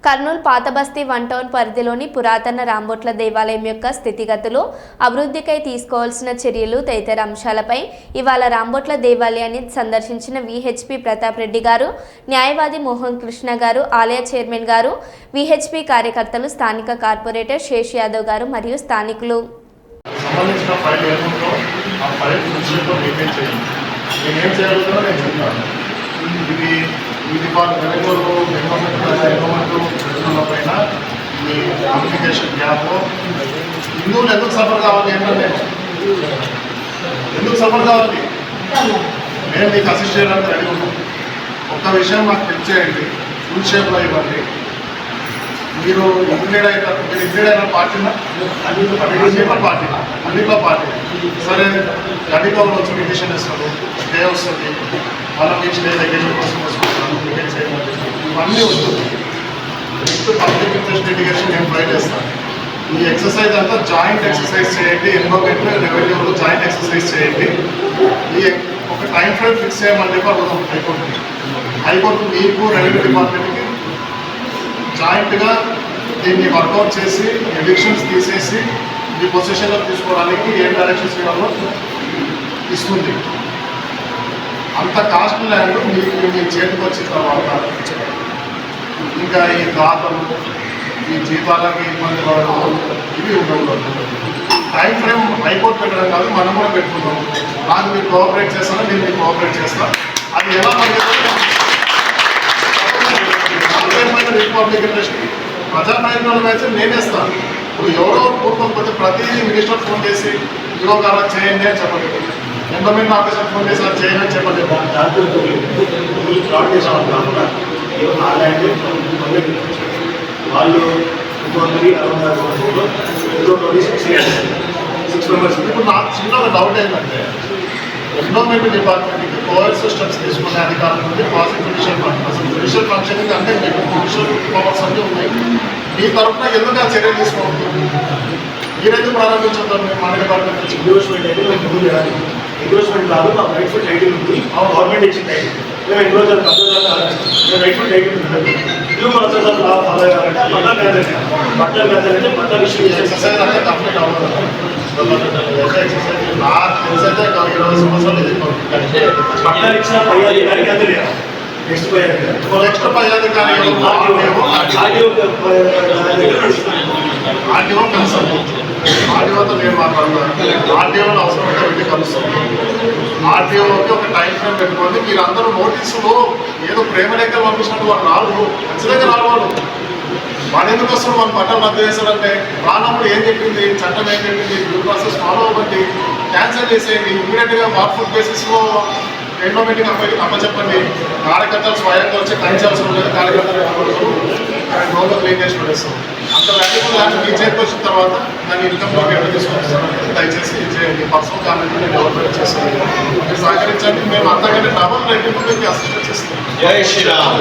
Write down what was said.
కర్నూలు పాతబస్తీ one town పరిధిలోని పురాతన రాంబొట్ల దేవాలయం యొక్క స్థితిగతులు, అభివృద్ధికై తీసుకోవాల్సిన చర్యలు తదితర అంశాలపై ఇవాళ రాంబొట్ల దేవాలయాన్ని సందర్శించిన విహెచ్పి ప్రతాప్ రెడ్డి గారు, న్యాయవాది మోహన్ కృష్ణ గారు, ఆలయ చైర్మన్ గారు, విహెచ్పి కార్యకర్తలు, స్థానిక కార్పొరేటర్ శేష్ యాదవ్ గారు మరియు స్థానికులు. ఇది పైన ఈ కమ్యూనికేషన్ గ్యాప్ హిందువులు ఎందుకు సఫర్ కావాలి ఏంటంటే ఎందుకు సఫర్ కావాలి నేను మీకు అసిస్ట్ చేయడానికి రెడీ ఉన్నాను. ఒక్క విషయం మాకు తెలిసేయండి, ఫుల్ షేప్లో ఇవ్వండి. మీరు ఇంక్లూడ్ అవుతారు, మీరు ఇంక్లూడ్ అయిన పార్టీనా పార్టీ అన్నింటిలో పార్టీ సరే గడికోలు వచ్చి పిటిషన్ ఇస్తారు, స్టే వస్తుంది, మనం ఇచ్చిన ఎడ్యుకేషన్ కోసం వస్తున్నాను, టికెట్ చేయమని ఇవన్నీ వస్తుంది. నెక్స్ట్ పబ్లిక్ ఇంట్రెస్ట్ లిటిగేషన్ నేను ట్రై చేస్తాను. ఈ ఎక్సర్సైజ్ అంతా జాయింట్ ఎక్సర్సైజ్ చేయండి, ఎన్విరాన్మెంట్ రెవెన్యూలో జాయింట్ ఎక్సర్సైజ్ చేయండి. ఈ ఒక టైం ఫ్రేమ్ ఫిక్స్ చేయమని చెప్పి అడుగుతాం హైకోర్టు మీకు రెవెన్యూ డిపార్ట్మెంట్కి జాయింట్గా దీన్ని వర్కౌట్ చేసి ఎవిక్షన్స్ తీసేసి మీ పొజిషన్లో తీసుకోవడానికి ఏం డైరెక్షన్స్ ఇవ్వాలో ఇస్తుంది. అంత కాస్ట్ ల్యాండ్ మీకు మీ చేతికి వచ్చిన తర్వాత ఇంకా ఈ దాతలు, ఈ జీతాలకి ఇబ్బంది పడడం ఇవి ఉండకూడదు. టైం ఫ్రేమ్ హైకోర్టు పెట్టడం కాదు, మనం కూడా పెట్టుకుంటాం. నాకు మీరు కోఆపరేట్ చేస్తాను, నేను మీకు కోఆపరేట్ చేస్తాను. అది ఎలా పనిచేస్తుంది రిపబ్లిక్ ఇంట్రెస్ట్ ప్రజాప్రయోజనాలు అయితే నేనేస్తాను. ఇప్పుడు ఎవరో కూర్చోకపోతే ప్రతి మినిస్టర్ ఫోన్ చేసి ఇదిగో గారు చేయండి అని చెప్పలేదు, ఎంతమంది ఆఫీసర్ ఫోన్ చేసి అది చేయండి అని చెప్పలేదు. వాళ్ళు 6 మెంబర్స్. ఇప్పుడు నాకు చిన్న డౌట్ ఏంటంటే ఎన్విరాన్మెంట్ డిపార్ట్మెంట్కి కోఆర్డినేషన్ స్టెప్స్ తీసుకునే అధికారుల నుండి జుడిషియల్ ఫంక్షన్, అసలు జుడిషియల్ ఫంక్షనింగ్ అంటే మీకు జుడిషియల్ పవర్స్ అన్నీ ఉన్నాయి. మీ తరఫున ఎందుకు ఆ చర్యలు తీసుకోవాలి? మీరెందుకు ప్రారంభించుతారు? మేము మన డిపార్ట్మెంట్ నుంచి ఎండోర్స్మెంట్ అయితే మేము ముందు చేయాలి. ఎండోర్స్మెంట్ కాదు, మాకు రైట్ఫుల్ టైటిల్ ఉంది, గవర్నమెంట్ ఇచ్చిన టైటిల్. మేము ఎండోర్స్మెంట్ మేము రైట్ఫుల్ టైటిల్ ఉంటుంది. ఇల్లు మాత్రం ఫాలో కావాలంటే పట్టాలు కాదంటే పట్టాలు ఇష్యూ ఎక్సర్సైజ్ అంటే కంప్లీట్ అవ్వదు. నాకు తెలిసైతే 20 సంవత్సరాలు పట్టాలు ఇచ్చిన పై అధికారికి అది లేదా నెక్స్ట్ పై అధికారి నెక్స్ట్ పై అధికారి ఆర్టీఓ కలుస్తాను. ఆర్టీఓతో నేను మాట్లాడతాను. ఆర్టీఓలో అవసరమైతే వెళ్ళి కలుస్తాను. ఆర్టీఓకి ఒక టైం ఫ్రేమ్ పెట్టుకోండి. మీరు అందరూ నోటీసులో ఏదో ప్రేమ దగ్గర పంపించినట్టు వాళ్ళు రాదు, ఖచ్చితంగా రావాలి. వాడు ఎందుకు వస్తాడు? మన పట్టాలు రద్దు చేస్తాడంటే రానప్పుడు ఏం చెప్పింది చట్టం, ఏం చెప్పింది డ్యూ ప్రాసెస్ ఫాలో అవ్వండి, క్యాన్సిల్ చేసేయండి. ఇమీడియట్గా వాట్ఫుడ్ బేసిస్లో ఎండోమెంట్కి అప్పచెప్పండి. కార్యకర్తలు స్వయంగా వచ్చి కనిచాల్సిన ఉండదు, కార్యకర్తలు రోజులో క్లీన్ చేసి పడేస్తాం. అంత వాల్యుబుల్ ల్యాండ్ మీ చేతికి వచ్చిన తర్వాత దాన్ని ఇన్కమ్లోకి ఎట్లా తీసుకొస్తాను దయచేసి చేయండి. పర్సనల్ కామెంట్ నేను డెవలప్మెంట్ చేస్తాను. మీరు సహకరించండి. మేము అంతకంటే డబల్ రేటింగ్ మీకు అసిస్టెంట్ చేస్తాం. జై శ్రీరామ్.